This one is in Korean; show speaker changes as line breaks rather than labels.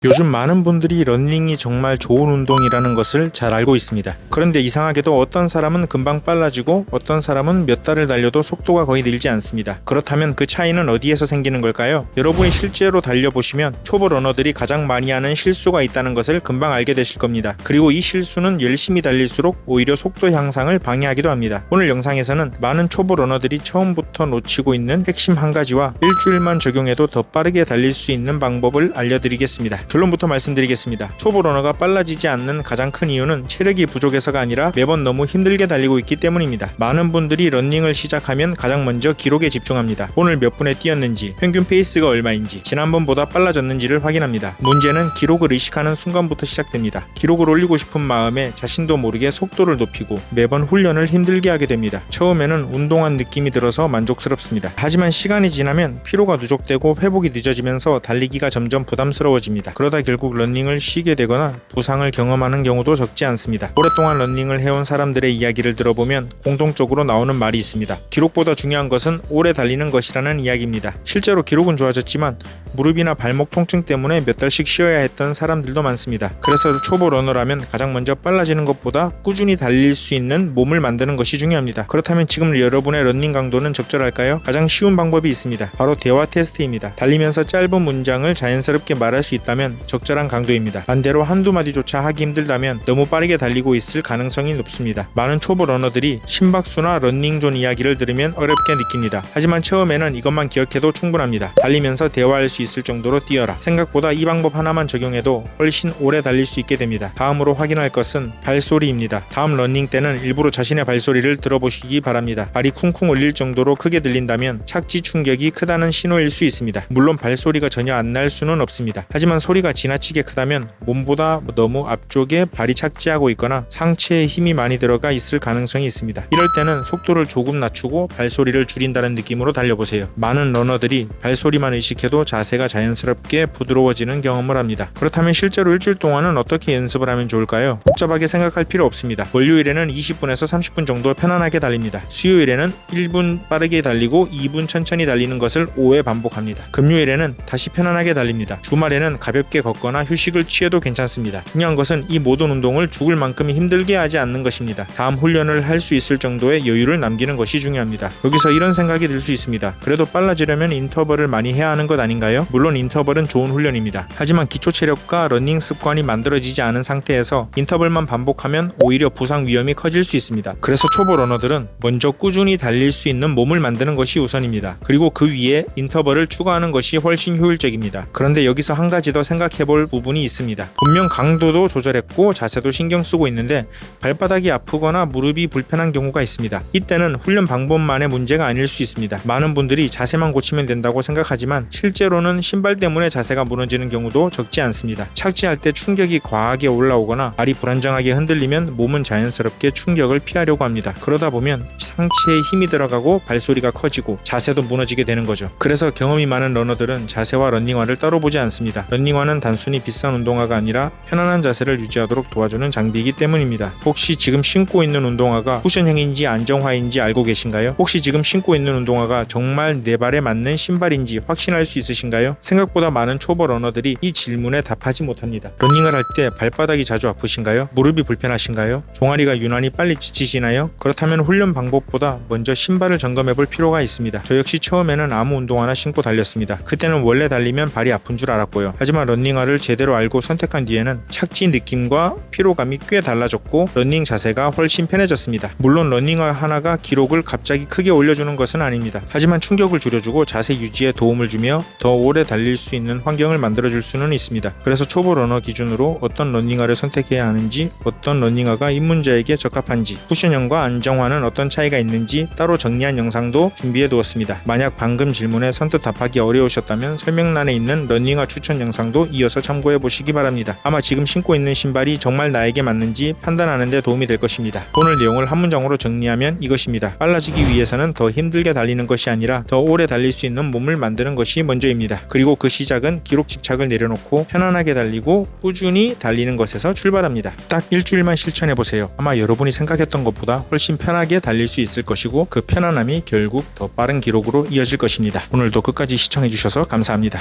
요즘 많은 분들이 러닝이 정말 좋은 운동이라는 것을 잘 알고 있습니다. 그런데 이상하게도 어떤 사람은 금방 빨라지고 어떤 사람은 몇 달을 달려도 속도가 거의 늘지 않습니다. 그렇다면 그 차이는 어디에서 생기는 걸까요? 여러분이 실제로 달려보시면 초보 러너들이 가장 많이 하는 실수가 있다는 것을 금방 알게 되실 겁니다. 그리고 이 실수는 열심히 달릴수록 오히려 속도 향상을 방해하기도 합니다. 오늘 영상에서는 많은 초보 러너들이 처음부터 놓치고 있는 핵심 한 가지와 일주일만 적용해도 더 빠르게 달릴 수 있는 방법을 알려드리겠습니다. 결론부터 말씀드리겠습니다. 초보 러너가 빨라지지 않는 가장 큰 이유는 체력이 부족해서가 아니라 매번 너무 힘들게 달리고 있기 때문입니다. 많은 분들이 러닝을 시작하면 가장 먼저 기록에 집중합니다. 오늘 몇 분에 뛰었는지, 평균 페이스가 얼마인지, 지난번보다 빨라졌는지를 확인합니다. 문제는 기록을 의식하는 순간부터 시작됩니다. 기록을 올리고 싶은 마음에 자신도 모르게 속도를 높이고 매번 훈련을 힘들게 하게 됩니다. 처음에는 운동한 느낌이 들어서 만족스럽습니다. 하지만 시간이 지나면 피로가 누적되고 회복이 늦어지면서 달리기가 점점 부담스러워집니다. 그러다 결국 러닝을 쉬게 되거나 부상을 경험하는 경우도 적지 않습니다. 오랫동안 러닝을 해온 사람들의 이야기를 들어보면 공통적으로 나오는 말이 있습니다. 기록보다 중요한 것은 오래 달리는 것이라는 이야기입니다. 실제로 기록은 좋아졌지만 무릎이나 발목 통증 때문에 몇 달씩 쉬어야 했던 사람들도 많습니다. 그래서 초보 러너라면 가장 먼저 빨라지는 것보다 꾸준히 달릴 수 있는 몸을 만드는 것이 중요합니다. 그렇다면 지금 여러분의 러닝 강도는 적절할까요? 가장 쉬운 방법이 있습니다. 바로 대화 테스트입니다. 달리면서 짧은 문장을 자연스럽게 말할 수 있다면 적절한 강도입니다. 반대로 한두 마디조차 하기 힘들다면 너무 빠르게 달리고 있을 가능성이 높습니다. 많은 초보 러너들이 심박수나 러닝존 이야기를 들으면 어렵게 느낍니다. 하지만 처음에는 이것만 기억해도 충분합니다. 달리면서 대화할 수 있을 정도로 뛰어라. 생각보다 이 방법 하나만 적용해도 훨씬 오래 달릴 수 있게 됩니다. 다음으로 확인할 것은 발소리입니다. 다음 러닝 때는 일부러 자신의 발소리를 들어보시기 바랍니다. 발이 쿵쿵 울릴 정도로 크게 들린다면 착지 충격이 크다는 신호일 수 있습니다. 물론 발소리가 전혀 안 날 수는 없습니다. 하지만 소리가 지나치게 크다면 몸보다 너무 앞쪽에 발이 착지하고 있거나 상체에 힘이 많이 들어가 있을 가능성이 있습니다. 이럴 때는 속도를 조금 낮추고 발소리를 줄인다는 느낌으로 달려보세요. 많은 러너들이 발소리만 의식해도 자세가 자연스럽게 부드러워지는 경험을 합니다. 그렇다면 실제로 일주일 동안은 어떻게 연습을 하면 좋을까요? 복잡하게 생각할 필요 없습니다. 월요일에는 20분에서 30분 정도 편안하게 달립니다. 수요일에는 1분 빠르게 달리고 2분 천천히 달리는 것을 5회 반복합니다. 금요일에는 다시 편안하게 달립니다. 주말에는 가볍게 걷거나 휴식을 취해도 괜찮습니다. 중요한 것은 이 모든 운동을 죽을 만큼 힘들게 하지 않는 것입니다. 다음 훈련을 할 수 있을 정도의 여유를 남기는 것이 중요합니다. 여기서 이런 생각이 들 수 있습니다. 그래도 빨라지려면 인터벌을 많이 해야 하는 것 아닌가요? 물론 인터벌은 좋은 훈련입니다. 하지만 기초 체력과 러닝 습관이 만들어지지 않은 상태에서 인터벌만 반복하면 오히려 부상 위험이 커질 수 있습니다. 그래서 초보 러너들은 먼저 꾸준히 달릴 수 있는 몸을 만드는 것이 우선입니다. 그리고 그 위에 인터벌을 추가하는 것이 훨씬 효율적입니다. 그런데 여기서 한 가지 더 생각해볼 부분이 있습니다. 분명 강도도 조절했고 자세도 신경 쓰고 있는데 발바닥이 아프거나 무릎이 불편한 경우가 있습니다. 이때는 훈련 방법만의 문제가 아닐 수 있습니다. 많은 분들이 자세만 고치면 된다고 생각하지만 실제로는 신발 때문에 자세가 무너지는 경우도 적지 않습니다. 착지할 때 충격이 과하게 올라오거나 발이 불안정하게 흔들리면 몸은 자연스럽게 충격을 피하려고 합니다. 그러다 보면 상체에 힘이 들어가고 발소리가 커지고 자세도 무너지게 되는 거죠. 그래서 경험이 많은 러너들은 자세와 러닝화를 따로 보지 않습니다. 러닝화는 단순히 비싼 운동화가 아니라 편안한 자세를 유지하도록 도와주는 장비이기 때문입니다. 혹시 지금 신고 있는 운동화가 쿠션형인지 안정화인지 알고 계신가요? 혹시 지금 신고 있는 운동화가 정말 내 발에 맞는 신발인지 확신할 수 있으신가요? 생각보다 많은 초보 러너들이 이 질문에 답하지 못합니다. 러닝을 할 때 발바닥이 자주 아프신가요? 무릎이 불편하신가요? 종아리가 유난히 빨리 지치시나요? 그렇다면 훈련 방법보다 먼저 신발을 점검해 볼 필요가 있습니다. 저 역시 처음에는 아무 운동화나 신고 달렸습니다. 그때는 원래 달리면 발이 아픈 줄 알았고요. 하지만 러닝화를 제대로 알고 선택한 뒤에는 착지 느낌과 피로감이 꽤 달라졌고 러닝 자세가 훨씬 편해졌습니다. 물론 러닝화 하나가 기록을 갑자기 크게 올려주는 것은 아닙니다. 하지만 충격을 줄여주고 자세 유지에 도움을 주며 더 오래 달릴 수 있는 환경을 만들어줄 수는 있습니다. 그래서 초보 러너 기준으로 어떤 러닝화를 선택해야 하는지, 어떤 러닝화가 입문자에게 적합한지, 쿠션형과 안정화는 어떤 차이가 있는지 따로 정리한 영상도 준비해 두었습니다. 만약 방금 질문에 선뜻 답하기 어려우셨다면 설명란에 있는 러닝화 추천 영상도 이어서 참고해 보시기 바랍니다. 아마 지금 신고 있는 신발이 정말 나에게 맞는지 판단하는 데 도움이 될 것입니다. 오늘 내용을 한 문장으로 정리하면 이것입니다. 빨라지기 위해서는 더 힘들게 달리는 것이 아니라 더 오래 달릴 수 있는 몸을 만드는 것이 먼저입니다. 그리고 그 시작은 기록 집착을 내려놓고 편안하게 달리고 꾸준히 달리는 것에서 출발합니다. 딱 일주일만 실천해 보세요. 아마 여러분이 생각했던 것보다 훨씬 편하게 달릴 수 있을 것이고 그 편안함이 결국 더 빠른 기록으로 이어질 것입니다. 오늘도 끝까지 시청해 주셔서 감사합니다.